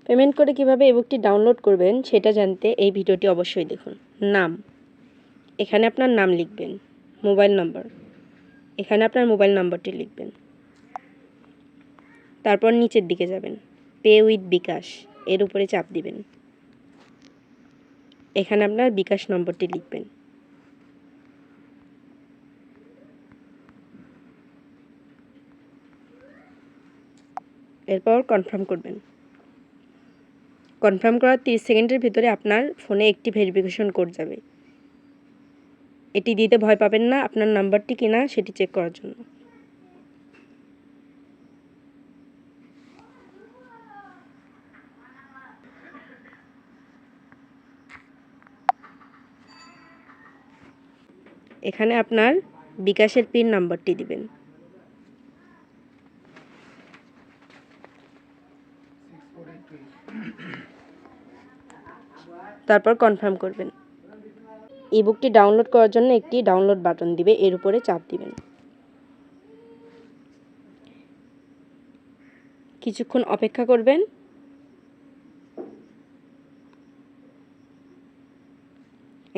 Payment করে কিভাবে ইবুকটি download করবেন সেটা জানতে এই ভিডিওটি অবশ্যই দেখুন। নাম, এখানে আপনার নাম লিখবেন। মোবাইল নম্বর, এখানে আপনার মোবাইল নম্বরটি লিখবেন। তারপর নিচের দিকে যাবেন, পে উইথ বিকাশ এর উপরে চাপ দিবেন। এখানে আপনার বিকাশ নম্বরটি লিখবেন। এরপর কনফার্ম করবেন। কনফার্ম করার 30 সেকেন্ডের ভিতরে আপনার ফোনে একটি ভেরিফিকেশন কোড যাবে। এটি দিতে ভয় পাবেন না, আপনার নাম্বারটি কিনা সেটি চেক করার জন্য। এখানে আপনার বিকাশের পিন নাম্বারটি দিবেন। তারপর কনফার্ম করবেন। ইবুকটি ডাউনলোড করার জন্য একটি ডাউনলোড বাটন দিবে, এর উপরে চাপ দিবেন। কিছুক্ষণ অপেক্ষা করবেন।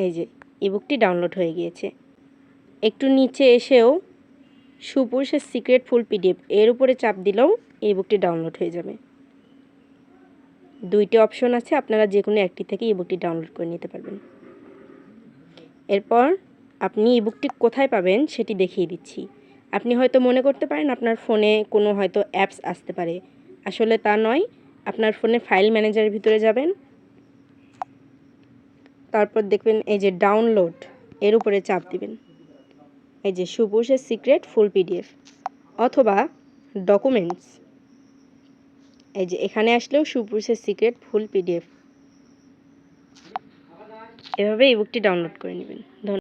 এই যে ইবুকটি ডাউনলোড হয়ে গিয়েছে। একটু নিচে এসেও সুপুরুষের সিক্রেট ফুল পিডিএফ এর উপরে চাপ দিলেও ইবুকটি ডাউনলোড হয়ে যাবে। দুইটি অপশন আছে, আপনারা যে কোনো একটি থেকে ইবুকটি ডাউনলোড করে নিতে পারবেন। এরপর আপনি ইবুকটি কোথায় পাবেন সেটি দেখিয়ে দিচ্ছি। আপনি হয়তো মনে করতে পারেন আপনার ফোনে কোনো হয়তো অ্যাপস আসতে পারে, আসলে তা নয়। আপনার ফোনে ফাইল ম্যানেজারের ভিতরে যাবেন, তারপর দেখবেন এই যে ডাউনলোড এর উপরে চাপ দিবেন। এই যে সুপুরুষের সিক্রেট ফুল পিডিএফ অথবা ডকুমেন্টস, এই যে এখানে আসলেও সুপুরুষের সিক্রেট ফুল পিডিএফ, এভাবে ইবুকটি ডাউনলোড করে নেবেন। ধন্যবাদ।